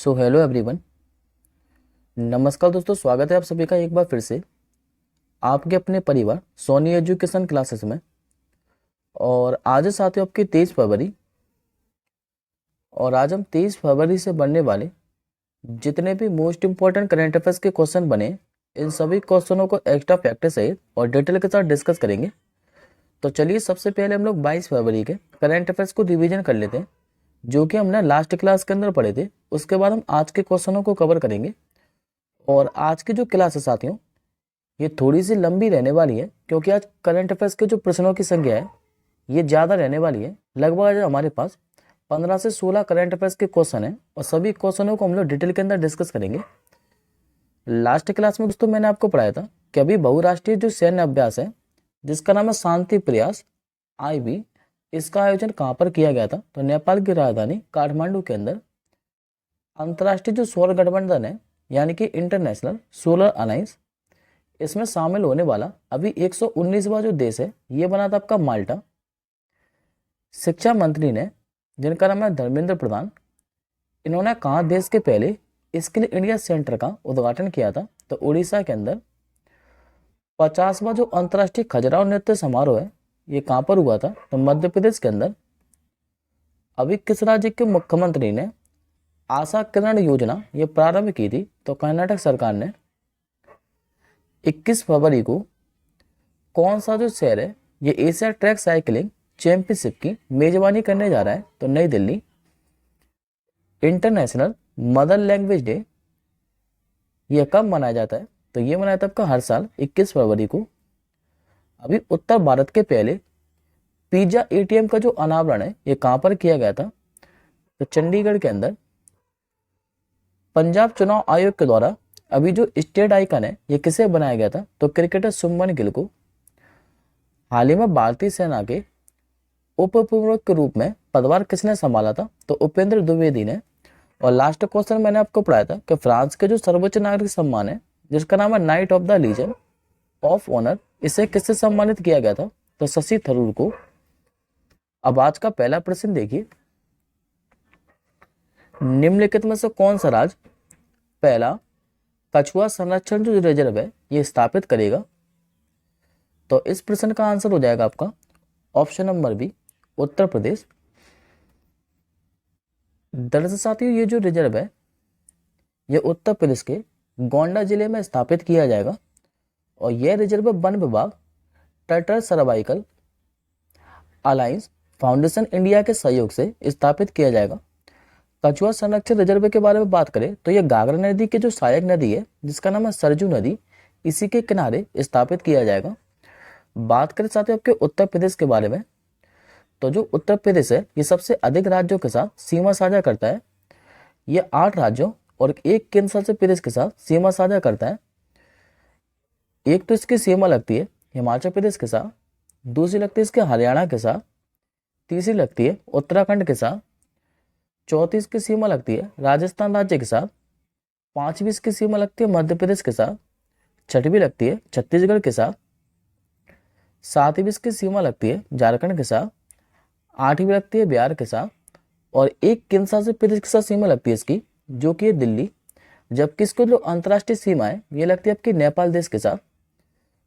So hello everyone. नमस्कार दोस्तों, स्वागत है आप सभी का एक बार फिर से आपके अपने परिवार सोनी एजुकेशन क्लासेस में। और आज है साथियों आपकी 23 फरवरी। और आज हम 23 फरवरी से बनने वाले जितने भी मोस्ट इंपॉर्टेंट करेंट अफेयर्स के क्वेश्चन बने, इन सभी क्वेश्चनों को एक्स्ट्रा प्रैक्टिस सहित और डिटेल के साथ डिस्कस करेंगे। तो चलिए सबसे पहले हम लोग 22 फरवरी के करेंट अफेयर्स को रिवीजन कर लेते हैं, जो कि हमने लास्ट क्लास के अंदर पढ़े थे। उसके बाद हम आज के क्वेश्चनों को कवर करेंगे। और आज की जो क्लास है साथियों, ये थोड़ी सी लंबी रहने वाली है, क्योंकि आज करंट अफेयर्स के जो प्रश्नों की संख्या है ये ज़्यादा रहने वाली है। लगभग आज हमारे पास 15 से 16 करंट अफेयर्स के क्वेश्चन हैं और सभी क्वेश्चनों को हम लोग डिटेल के अंदर डिस्कस करेंगे। लास्ट क्लास में दोस्तों मैंने आपको पढ़ाया था कि अभी बहुराष्ट्रीय जो सैन्य अभ्यास है, जिसका नाम है शांति प्रयास IB, इसका आयोजन कहाँ पर किया गया था? तो नेपाल की राजधानी काठमांडू के अंदर। अंतर्राष्ट्रीय जो सौर गठबंधन है, यानी कि इंटरनेशनल सोलर अलायंस, इसमें शामिल होने वाला अभी 119वां जो देश है ये बना था आपका माल्टा। शिक्षा मंत्री ने, जिनका नाम है धर्मेंद्र प्रधान, इन्होंने कहा देश के पहले स्किल इंडिया सेंटर का उद्घाटन किया था? तो उड़ीसा के अंदर। 50वां जो अंतर्राष्ट्रीय खजुराहो नृत्य समारोह है ये कहाँ पर हुआ था? तो मध्य प्रदेश के अंदर। अभी किस राज्य के मुख्यमंत्री ने आशा किरण योजना ये प्रारंभ की थी? तो कर्नाटक सरकार ने। 21 फरवरी को कौन सा जो शहर है ये एशिया ट्रैक साइकिलिंग चैंपियनशिप की मेजबानी करने जा रहा है? तो नई Delhi. International mother language day ये कब मनाया जाता है? तो ये मनाया जाता है आपका हर साल 21 फरवरी को। अभी उत्तर भारत के पहले पिज्जा ATM का जो अनावरण है ये कहाँ पर किया गया था? तो चंडीगढ़ के अंदर। पंजाब चुनाव आयोग के द्वारा अभी जो स्टेट आइकन है ये किसे बनाया गया था? तो क्रिकेटर शुभमन गिल को। हाल ही में भारतीय सेना के उप प्रमुख के रूप में पदभार किसने संभाला था? तो उपेंद्र द्विवेदी ने। और लास्ट क्वेश्चन मैंने आपको पढ़ाया था कि फ्रांस के जो सर्वोच्च नागरिक सम्मान है, जिसका नाम है knight of the legion of honour, इसे किससे सम्मानित किया गया था? तो शशि थरूर को। अब आज का पहला प्रश्न देखिए, निम्नलिखित में से कौन सा राज्य पहला कछुआ संरक्षण जो रिजर्व है ये स्थापित करेगा? तो इस प्रश्न का आंसर हो जाएगा आपका option number B, Uttar Pradesh. दरअसल साथियों ये जो रिजर्व है ये उत्तर प्रदेश के गोंडा जिले में स्थापित किया जाएगा। और यह रिजर्व वन विभाग, turtle cervical alliance foundation India के सहयोग से स्थापित किया जाएगा। कछुआ संरक्षण रिजर्व के बारे में बात करें तो यह घाघरा नदी की जो सहायक नदी है, जिसका नाम है सरजू नदी, इसी के किनारे स्थापित किया जाएगा। बात करें साथियों आपके उत्तर प्रदेश के बारे में, तो जो उत्तर प्रदेश है ये सबसे अधिक राज्यों के साथ सीमा साझा करता है। ये 8 राज्यों और एक केंद्र शासित प्रदेश के साथ सीमा साझा करता है। एक तो इसकी सीमा लगती है हिमाचल प्रदेश के साथ, दूसरी लगती है इसके हरियाणा के साथ, तीसरी लगती है उत्तराखंड के साथ, चौथी इसकी सीमा लगती है राजस्थान राज्य के साथ, पांचवी इसकी सीमा लगती है मध्य प्रदेश के साथ, छठवीं लगती है छत्तीसगढ़ के साथ, सातवीं इसकी सीमा लगती है झारखंड के साथ, आठवीं लगती है बिहार के साथ, और एक केंद्र शासित प्रदेश के साथ सीमा लगती है इसकी, जो कि है दिल्ली। जबकि इसको जो अंतर्राष्ट्रीय सीमा है ये लगती है आपकी नेपाल देश के साथ।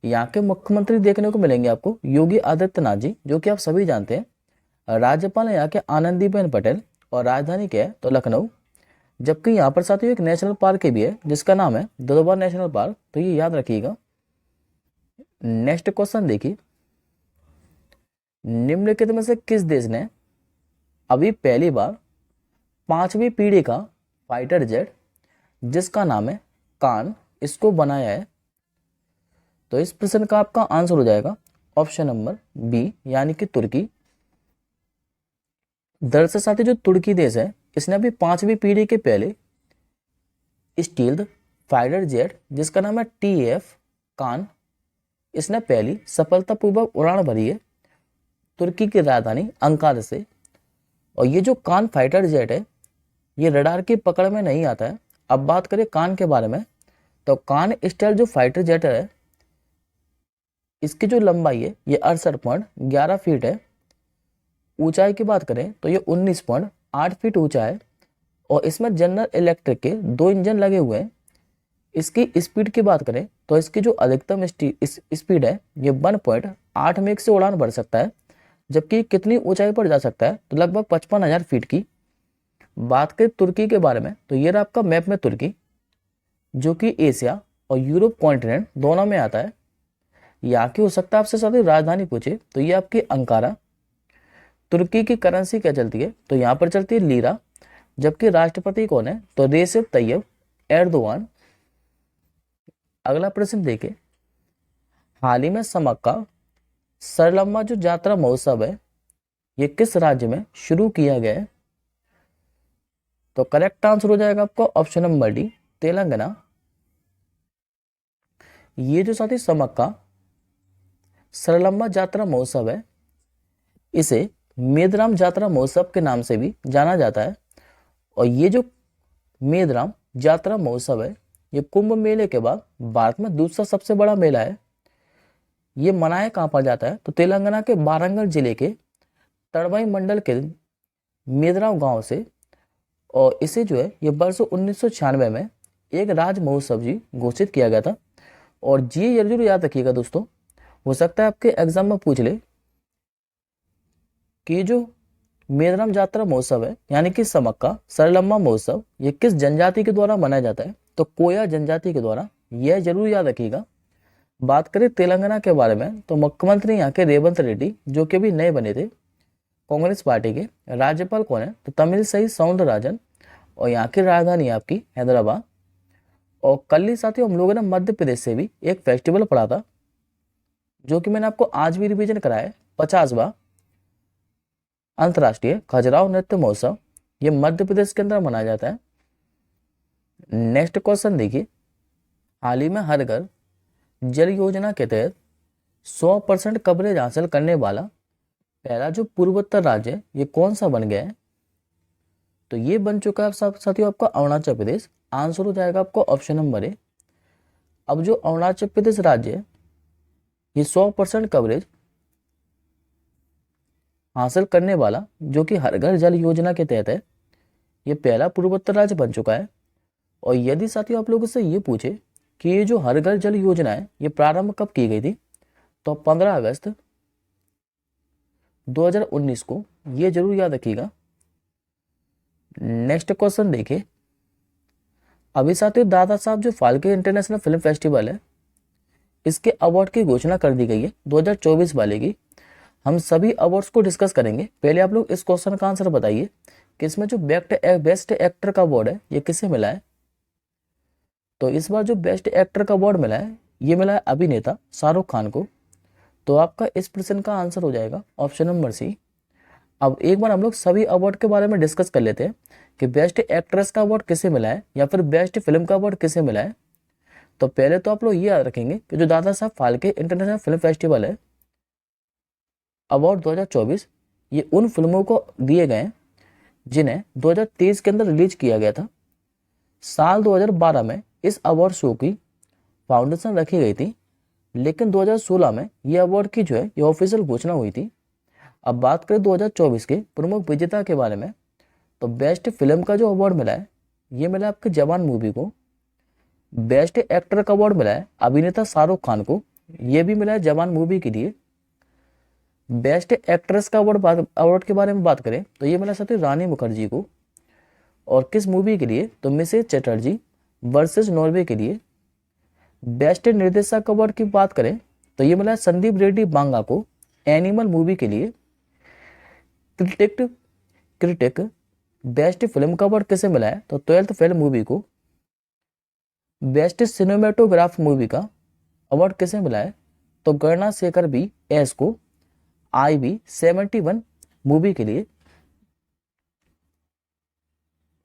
यहाँ के मुख्यमंत्री देखने को मिलेंगे आपको योगी आदित्यनाथ जी, जो कि आप सभी जानते हैं। राज्यपाल है यहाँ के आनंदीबेन पटेल, और राजधानी क्या है? तो लखनऊ। जबकि यहाँ पर साथियों एक नेशनल पार्क भी है जिसका नाम है दुधवा नेशनल पार्क, तो ये याद रखिएगा। नेक्स्ट क्वेश्चन देखिए, निम्नलिखित में से किस देश ने अभी पहली बार 5वीं पीढ़ी का फाइटर जेट, जिसका नाम है कान, इसको बनाया है? तो इस प्रश्न का आपका आंसर हो जाएगा ऑप्शन नंबर बी, यानी कि तुर्की। दरअसल साथी जो तुर्की देश है इसने अभी 5वीं पीढ़ी के पहले स्टील्थ फाइटर जेट, जिसका नाम है TF कान, इसने पहली सफलतापूर्वक उड़ान भरी है तुर्की की राजधानी अंकारा से। और ये जो कान फाइटर जेट है ये रडार की पकड़ में नहीं आता है। अब बात करें कान के बारे में, तो कान स्टाइल जो फाइटर जेट है इसकी जो लंबाई है ये 68.11 फीट है। ऊंचाई की बात करें तो ये 19.8 फीट ऊंचा है। और इसमें जनरल इलेक्ट्रिक के 2 इंजन लगे हुए हैं। इसकी स्पीड की बात करें तो इसकी जो अधिकतम स्पीड है ये 1.8 मेक से उड़ान भर सकता है, जबकि कितनी ऊंचाई पर जा सकता है तो लगभग 55,000 फीट की। बात करें तुर्की के बारे में तो ये रहा आपका मैप में तुर्की, जो कि एशिया और यूरोप कॉन्टिनेंट दोनों में आता है। यहाँ की हो सकता है आपसे साथ ही राजधानी पूछे तो ये आपकी अंकारा। तुर्की की करेंसी क्या चलती है तो यहाँ पर चलती है लीरा, जबकि राष्ट्रपति कौन है तो रेसिप तैयब एर्दोगान। अगला प्रश्न देखिए, हाल ही में समक्का सरलम्मा जो यात्रा महोत्सव है ये किस राज्य में शुरू किया गया है? तो करेक्ट आंसर हो जाएगा आपको ऑप्शन नंबर डी, तेलंगाना। ये जो साथी समक्का सरलम्मा यात्रा महोत्सव है इसे मेदराम यात्रा महोत्सव के नाम से भी जाना जाता है। और ये जो मेदराम यात्रा महोत्सव है ये कुंभ मेले के बाद भारत में दूसरा सबसे बड़ा मेला है। ये मनाया कहाँ पर जाता है तो तेलंगाना के वारंगल जिले के तड़वाई मंडल के मेदराम गांव से। और इसे जो है ये वर्ष 1996 में एक राज महोत्सव जी घोषित किया गया था। और ये जरूर याद रखिएगा दोस्तों, हो सकता है आपके एग्जाम में पूछ ले कि जो मेदराम यात्रा महोत्सव है यानी कि समक्का सरलम्मा महोत्सव ये किस जनजाति के द्वारा मनाया जाता है तो कोया जनजाति के द्वारा, यह जरूर याद रखिएगा। बात करें तेलंगाना के बारे में तो मुख्यमंत्री यहाँ के रेवंत रेड्डी जो कि भी नए बने थे कांग्रेस पार्टी के। राज्यपाल कौन है तो तमिलसाई सौंदरराजन। और यहाँ की राजधानी आपकी हैदराबाद। और कल ही साथियों हम लोगों ने मध्य प्रदेश से भी एक फेस्टिवल पढ़ा था जो कि मैंने आपको आज भी रिवीजन कराया है, 50वां अंतर्राष्ट्रीय खजुराहो नृत्य महोत्सव ये मध्य प्रदेश के अंदर मनाया जाता है। नेक्स्ट क्वेश्चन देखिए, हाल ही में हर घर जल योजना के तहत 100% कवरेज हासिल करने वाला पहला जो पूर्वोत्तर राज्य है ये कौन सा बन गया है? तो ये बन चुका है साथियों आपका अरुणाचल प्रदेश। आंसर हो जाएगा आपको ऑप्शन नंबर ए। अब जो अरुणाचल प्रदेश राज्य है ये 100% कवरेज हासिल करने वाला जो कि हर घर जल योजना के तहत है ये पहला पूर्वोत्तर राज्य बन चुका है। और यदि साथियों आप लोगों से ये पूछे कि ये जो हर घर जल योजना है ये प्रारंभ कब की गई थी तो 15 अगस्त 2019 को, ये जरूर याद रखिएगा। नेक्स्ट क्वेश्चन देखिए, अभी साथियों दादा साहब जो फाल्के इंटरनेशनल फिल्म फेस्टिवल है इसके अवार्ड की घोषणा कर दी गई है 2024 वाले की। हम सभी अवार्ड्स को डिस्कस करेंगे। पहले आप लोग इस क्वेश्चन का आंसर बताइए कि इसमें जो बेस्ट एक्टर का अवार्ड है ये किसे मिला है? तो इस बार जो बेस्ट एक्टर का अवार्ड मिला है ये मिला है अभिनेता शाहरुख खान को। तो आपका इस प्रश्न का आंसर हो जाएगा ऑप्शन नंबर सी। अब एक बार हम लोग सभी अवार्ड के बारे में डिस्कस कर लेते हैं कि बेस्ट एक्ट्रेस का अवार्ड किसे मिला है या फिर बेस्ट फिल्म का अवार्ड किसे मिला है। तो पहले तो आप लोग ये याद रखेंगे कि जो Dada Saheb Phalke international film festival है अवार्ड 2024 ये उन फिल्मों को दिए गए जिन्हें 2023 के अंदर रिलीज किया गया था। साल 2012 में इस अवार्ड शो की फाउंडेशन रखी गई थी, लेकिन 2016 में ये अवार्ड की जो है ये ऑफिशियल घोषणा हुई थी। अब बात करें 2024 के प्रमुख विजेता के बारे में तो बेस्ट फिल्म का जो अवार्ड मिला है ये मिला आपके जवान मूवी को। बेस्ट एक्टर का अवार्ड मिला है अभिनेता शाहरुख खान को, ये भी मिला है जवान मूवी के लिए। बेस्ट एक्ट्रेस का अवार्ड के बारे में बात करें तो ये मिला साथी रानी मुखर्जी को। और किस मूवी के लिए तो मिसेज चटर्जी वर्सेस नॉर्वे के लिए। बेस्ट निर्देशक अवार्ड की बात करें तो ये मिला संदीप रेड्डी बांगा को एनिमल मूवी के लिए। क्रिटिक बेस्ट फिल्म का अवार्ड किसे मिला है तो 12th फेल मूवी को। बेस्ट सिनेमेटोग्राफ मूवी का अवार्ड किसे मिला है तो गणना शेखर बी एस को IB 71 मूवी के लिए।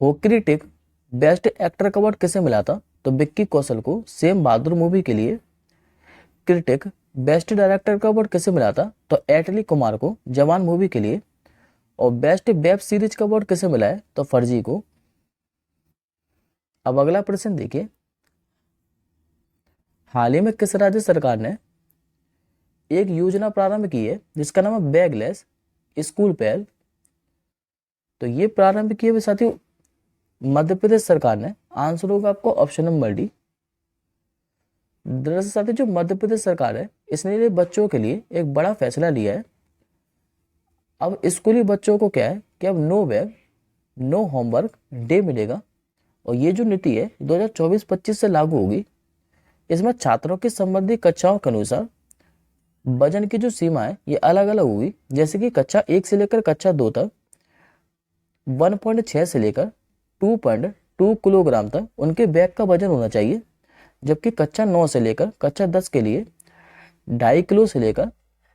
क्रिटिक बेस्ट एक्टर का अवार्ड किसे मिला था तो विक्की कौशल को सेम बहादुर मूवी के लिए। क्रिटिक बेस्ट डायरेक्टर का अवार्ड किसे मिला था तो एटली कुमार को जवान मूवी के लिए। और बेस्ट वेब सीरीज का अवार्ड किसे मिला है तो फर्जी को। अब अगला प्रश्न देखिए, हाल ही में किस राज्य सरकार ने एक योजना प्रारंभ की है जिसका नाम है बैगलेस स्कूल पहल। तो ये प्रारंभ किए हुए साथियों मध्य प्रदेश सरकार ने? आंसर होगा आपको ऑप्शन नंबर डी। दरअसल साथियों जो मध्य प्रदेश सरकार है इसने बच्चों के लिए एक बड़ा फैसला लिया है। अब स्कूली बच्चों को क्या है कि अब no bag no homework day मिलेगा और ये जो नीति है 2024-25 से लागू होगी। इसमें छात्रों की संबंधित कक्षाओं के अनुसार वजन की जो सीमा है ये अलग अलग होगी। जैसे कि कक्षा 1 से लेकर कक्षा 2 तक 1.6 से लेकर 2.2 किलोग्राम तक उनके बैग का वजन होना चाहिए, जबकि कक्षा 9 से लेकर कक्षा 10 के लिए 2.5 किलो से लेकर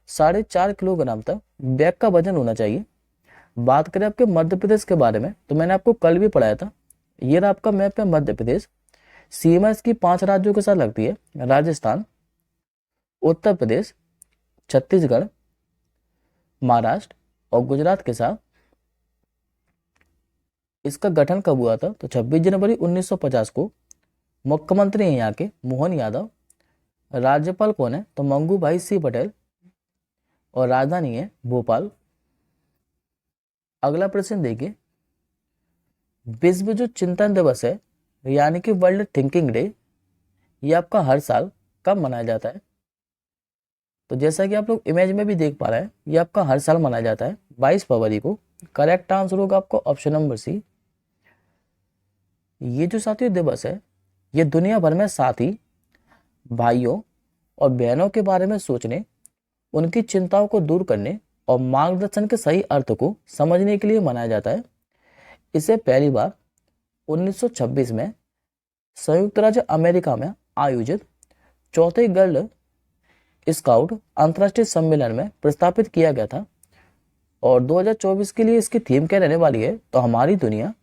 4.5 किलोग्राम तक बैग का वजन होना चाहिए। बात करें आपके मध्य प्रदेश के बारे में तो मैंने आपको कल भी पढ़ाया था। ये रहा आपका मैप है मध्य प्रदेश। सीमा इसकी 5 राज्यों के साथ लगती है, राजस्थान, उत्तर प्रदेश, छत्तीसगढ़, महाराष्ट्र और गुजरात के साथ। इसका गठन कब हुआ था तो 26 जनवरी 1950 को। मुख्यमंत्री हैं यहाँ के मोहन यादव। राज्यपाल कौन है तो मंगू भाई सी पटेल और राजधानी है भोपाल। अगला प्रश्न देखिए, विश्व जो चिंतन दिवस है यानी कि वर्ल्ड थिंकिंग डे, ये आपका हर साल कब मनाया जाता है? तो जैसा कि आप लोग इमेज में भी देख पा रहे हैं ये आपका हर साल मनाया जाता है 22 फरवरी को। करेक्ट आंसर होगा आपको ऑप्शन नंबर सी। ये जो साथियों दिवस है ये दुनिया भर में साथी भाइयों और बहनों के बारे में सोचने, उनकी चिंताओं को दूर करने और मार्गदर्शन के सही अर्थ को समझने के लिए मनाया जाता है। इसे पहली बार 1926 में संयुक्त राज्य अमेरिका में आयोजित चौथे गर्ल स्काउट अंतर्राष्ट्रीय सम्मेलन में प्रस्तावित किया गया था। और 2024 के लिए इसकी थीम क्या रहने वाली है तो हमारी दुनिया,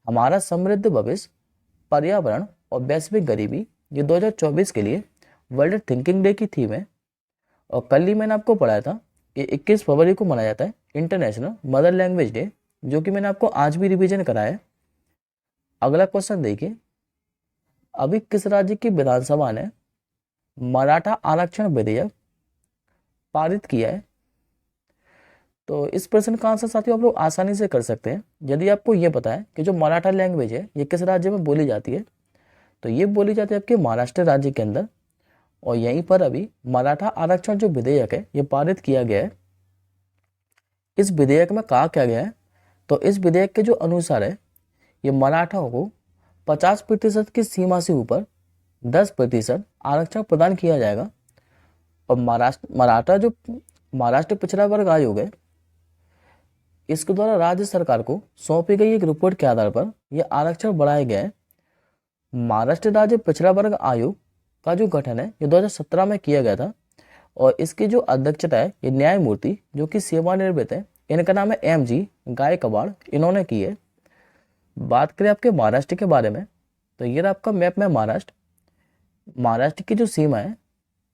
हमारा समृद्ध भविष्य, पर्यावरण और वैश्विक गरीबी। ये 2024 के लिए वर्ल्ड थिंकिंग डे की थीम है। और कल ही मैंने आपको पढ़ाया था कि 21 फरवरी को मनाया जाता है इंटरनेशनल मदर लैंग्वेज डे, जो कि मैंने आपको आज भी रिवीजन कराया है। अगला क्वेश्चन देखिए, अभी किस राज्य की विधानसभा ने मराठा आरक्षण विधेयक पारित किया है? तो इस प्रश्न का आंसर साथियों आप लोग आसानी से कर सकते हैं यदि आपको ये पता है कि जो मराठा लैंग्वेज है ये किस राज्य में बोली जाती है। तो ये बोली जाती है आपके महाराष्ट्र राज्य के अंदर। और यहीं पर अभी मराठा आरक्षण जो विधेयक है ये पारित किया गया है। इस विधेयक में कहा क्या गया है तो इस विधेयक के जो अनुसार है ये मराठाओं को 50% की सीमा से ऊपर 10% आरक्षण प्रदान किया जाएगा। और महाराष्ट्र पिछड़ा वर्ग आयोग है, इसके द्वारा राज्य सरकार को सौंपी गई एक रिपोर्ट के आधार पर यह आरक्षण बढ़ाया गया है। महाराष्ट्र राज्य पिछड़ा वर्ग आयोग का जो गठन है ये 2017 में किया गया था और इसकी जो अध्यक्षता है ये न्यायमूर्ति जो कि सेवानिवृत्त है, इनका नाम है MG गायकवाड़, इन्होंने की है। बात करें आपके महाराष्ट्र के बारे में तो ये आपका मैप में महाराष्ट्र की जो सीमा है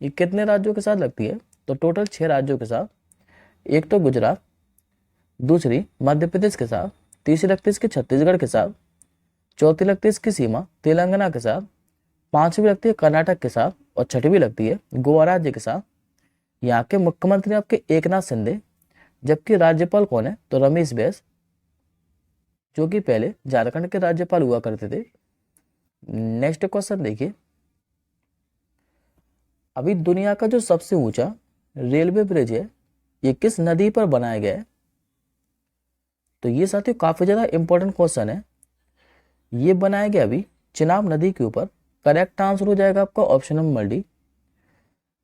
ये कितने राज्यों के साथ लगती है तो टोटल 6 राज्यों के साथ। एक तो गुजरात, दूसरी मध्य प्रदेश के साथ, तीसरी लगती है इसकी छत्तीसगढ़ के साथ, चौथी लगती है इसकी सीमा तेलंगाना के साथ, पांचवी लगती है कर्नाटक के साथ और छठवीं लगती है गोवा राज्य के साथ। यहाँ के मुख्यमंत्री आपके एकनाथ शिंदे, जबकि राज्यपाल कौन है तो रमेश बैस, जो कि पहले झारखंड के राज्यपाल हुआ करते थे। नेक्स्ट क्वेश्चन देखिए, अभी दुनिया का जो सबसे ऊंचा रेलवे ब्रिज है ये किस नदी पर बनाया गया है? तो ये साथियों काफी ज्यादा इंपॉर्टेंट क्वेश्चन है। ये बनाया गया अभी चिनाब नदी के ऊपर। करेक्ट आंसर हो जाएगा आपका ऑप्शन नंबर डी।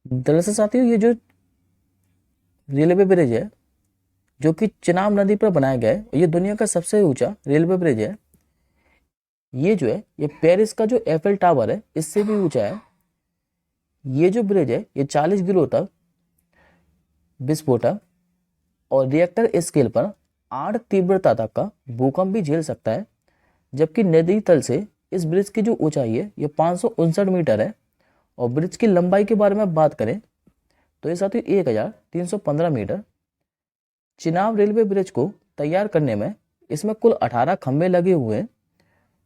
दरअसल साथियों ये जो रेलवे ब्रिज है जो कि चिनाब नदी पर बनाया गया है, ये दुनिया का सबसे ऊंचा रेलवे ब्रिज है। ये जो है ये पेरिस का जो एफेल टावर है इससे भी ऊंचा है। ये जो ब्रिज है ये 40 किलो तक विस्फोटक और रिएक्टर स्केल पर 8 तीव्रता तक का भूकंप भी झेल सकता है। जबकि नदी तल से इस ब्रिज की जो ऊंचाई है ये 559 मीटर है। और ब्रिज की लंबाई के बारे में बात करें तो ये साथियों 1315 मीटर। चिनाब रेलवे ब्रिज को तैयार करने में इसमें कुल 18 खंभे लगे हुए हैं।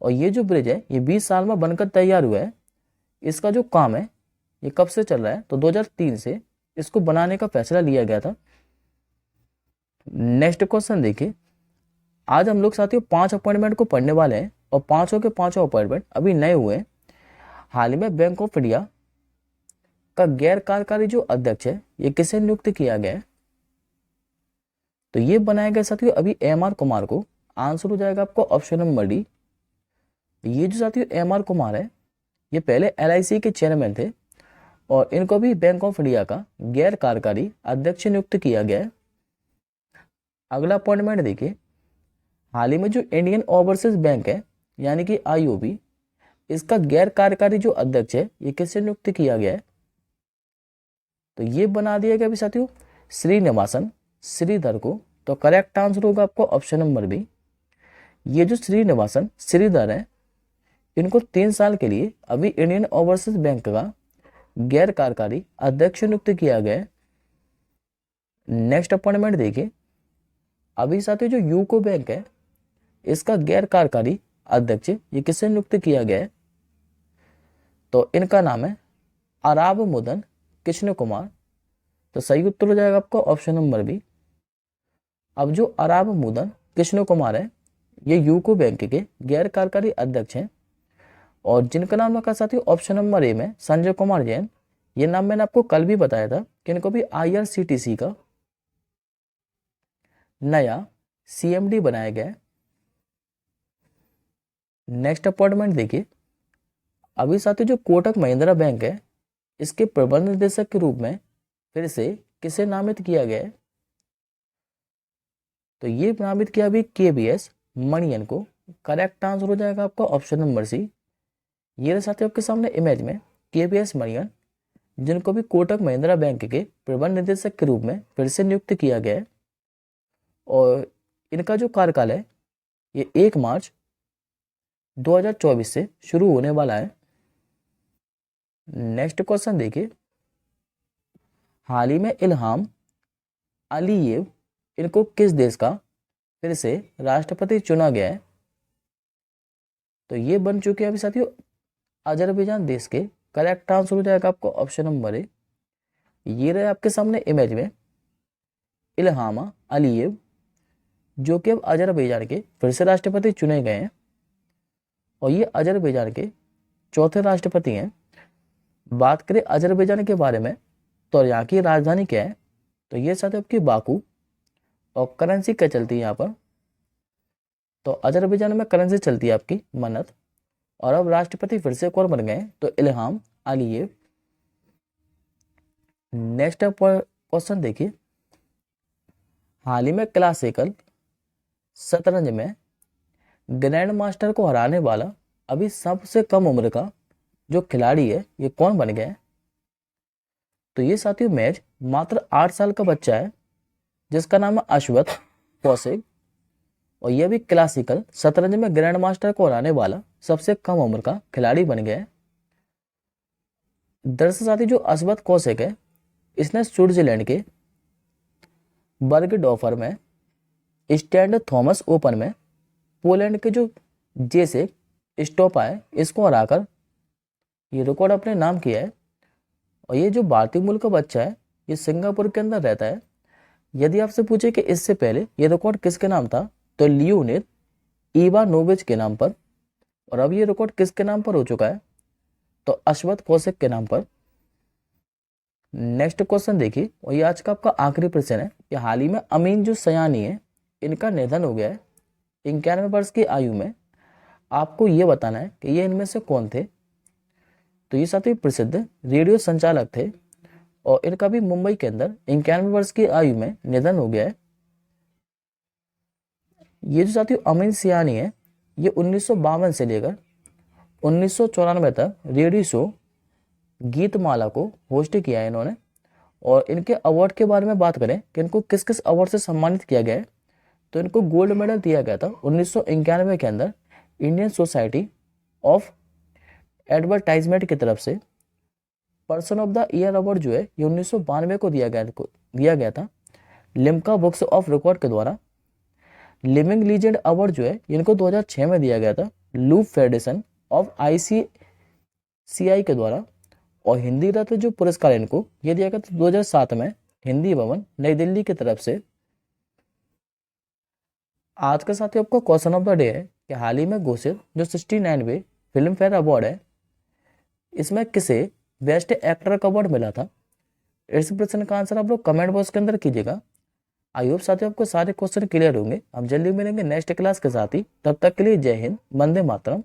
और ये जो ब्रिज है ये 20 साल में बनकर तैयार हुआ है। इसका जो काम है ये कब से चल रहा है तो 2003 से इसको बनाने का फैसला लिया गया था। नेक्स्ट क्वेश्चन देखिए, आज हम लोग साथियों 5 अपॉइंटमेंट को पढ़ने वाले हैं और पांचों के पांचों अपॉइंटमेंट अभी नए हुए हैं। हाल ही में बैंक ऑफ इंडिया का गैर कार्यकारी जो अध्यक्ष है ये किसे नियुक्त किया गया है? तो ये बनाया गया साथियों अभी एम.आर. कुमार को। आंसर हो जाएगा आपको ऑप्शन नंबर डी। ये जो साथियों एम.आर. कुमार है ये पहले एल.आई.सी के चेयरमैन थे और इनको भी बैंक ऑफ इंडिया का गैर कार्यकारी अध्यक्ष नियुक्त किया गया है। अगला अपॉइंटमेंट देखिए, हाल ही में जो इंडियन ओवरसीज बैंक है यानी कि आईओबी, इसका गैर कार्यकारी जो अध्यक्ष है ये किससे नियुक्त किया गया है? तो ये बना दिया गया भी साथियों श्रीनिवासन श्रीधर को। तो करेक्ट आंसर होगा आपको ऑप्शन नंबर बी। ये जो श्रीनिवासन श्रीधर है इनको 3 साल के लिए अभी इंडियन ओवरसीज बैंक का गैर कार्यकारी अध्यक्ष नियुक्त किया गया है। नेक्स्ट अपॉइंटमेंट देखिए, अभी साथियों जो यूको बैंक है इसका गैर कार्यकारी अध्यक्ष ये किससे नियुक्त किया गया है? तो इनका नाम है अराब मुदन कृष्ण कुमार। तो सही उत्तर हो जाएगा आपका ऑप्शन नंबर बी। अब जो अराब मुदन कृष्ण कुमार है ये यूको बैंक के गैर कार्यकारी अध्यक्ष हैं और जिनका नाम रखा साथियों ऑप्शन नंबर ए में संजय कुमार जैन। ये नाम मैंने आपको कल भी बताया था कि इनको भी IRCTC का नया CMD बनाया गया है। नेक्स्ट अपॉइंटमेंट देखिए, अभी साथियों जो कोटक महिंद्रा बैंक है इसके प्रबंध निदेशक के रूप में फिर से किसे नामित किया गया है? तो ये नामित किया अभी KVS मणियन को। करेक्ट आंसर हो जाएगा आपका ऑप्शन नंबर सी। ये साथियों आपके सामने इमेज में KVS मणियन जिनको भी कोटक महिंद्रा बैंक के प्रबंध निदेशक के रूप में फिर से नियुक्त किया गया है और इनका जो कार्यकाल है ये 1 मार्च 2024 से शुरू होने वाला है। नेक्स्ट क्वेश्चन देखिए, हाल ही में इल्हाम अलीयेव इनको किस देश का फिर से राष्ट्रपति चुना गया है? तो ये बन चुके हैं अभी साथियों अजरबैजान देश के। करेक्ट आंसर हो जाएगा आपको ऑप्शन नंबर ए। ये रहे आपके सामने इमेज में इल्हाम अलीयेव जो कि अब अजरबैजान के फिर से राष्ट्रपति चुने गए हैं और ये अजरबैजान के चौथे राष्ट्रपति हैं। बात करें अजरबैजान के बारे में तो यहाँ की राजधानी क्या है? तो ये साथ आपकी बाकू और करेंसी क्या चलती है यहाँ पर? तो अजरबैजान में करेंसी चलती है आपकी मन्नत और अब राष्ट्रपति फिर से एक और बन गए तो इल्हाम अलीयेव। नेक्स्ट क्वेश्चन देखिए, हाल ही में क्लासिकल शतरंज में ग्रैंड मास्टर को हराने वाला अभी सबसे कम उम्र का जो खिलाड़ी है ये कौन बन गया है? तो ये साथियों मैच मात्र 8 साल का बच्चा है जिसका नाम है अश्वथ कौशिक और यह भी क्लासिकल शतरंज में ग्रैंड मास्टर को हराने वाला सबसे कम उम्र का खिलाड़ी बन गया है। दरअसल साथी जो अश्वथ कौशिक है इसने स्विट्जरलैंड के बर्गडॉफर में स्टैंड थॉमस ओपन में पोलैंड के जो जेसे स्टोपा है इसको हराकर ये रिकॉर्ड अपने नाम किया है। और ये जो भारतीय मूल का बच्चा है ये सिंगापुर के अंदर रहता है। यदि आपसे पूछे कि इससे पहले ये रिकॉर्ड किसके नाम था तो लियोनिद इवानोविच के नाम पर और अब ये रिकॉर्ड किसके नाम पर हो चुका है तो अश्वथ कौशिक के नाम पर। नेक्स्ट क्वेश्चन देखिए और ये आज का आपका आखिरी प्रश्न है कि हाल ही में अमीन जो सयानी है इनका निधन हो गया है 91 वर्ष की आयु में। आपको ये बताना है कि ये इनमें से कौन थे। तो ये साथी प्रसिद्ध रेडियो संचालक थे और इनका भी मुंबई के अंदर 91 वर्ष की आयु में निधन हो गया है। ये जो साथी अमीन सयानी है ये 1952 से लेकर 1994 तक रेडियो शो गीतमाला को होस्ट किया है इन्होंने। और इनके अवार्ड के बारे में बात करें कि इनको किस किस अवार्ड से सम्मानित किया गया है तो इनको गोल्ड मेडल दिया गया था 1991 के अंदर इंडियन सोसाइटी ऑफ एडवर्टाइजमेंट की तरफ से। Person of the year award जो है ये 1992 को दिया गया था लिम्का बुक्स ऑफ रिकॉर्ड के द्वारा। लिविंग लीजेंड अवार्ड जो है इनको 2006 में दिया गया था लूप फेडरेशन ऑफ ICCI के द्वारा। और हिंदी रत्न जो पुरस्कार इनको ये दिया गया था 2007 में हिंदी भवन नई दिल्ली की तरफ से। आज का साथियों आपका क्वेश्चन ऑफ द डे है कि हाल ही में घोषित जो 69वें फिल्म फेयर अवार्ड है, इसमें किसे बेस्ट एक्टर का अवार्ड मिला था? इस प्रश्न का आंसर आप लोग कमेंट बॉक्स के अंदर कीजिएगा। आई होप साथियों आपको सारे क्वेश्चन क्लियर होंगे। हम जल्दी मिलेंगे नेक्स्ट क्लास के साथ ही, तब तक के लिए जय हिंद, वंदे मातरम।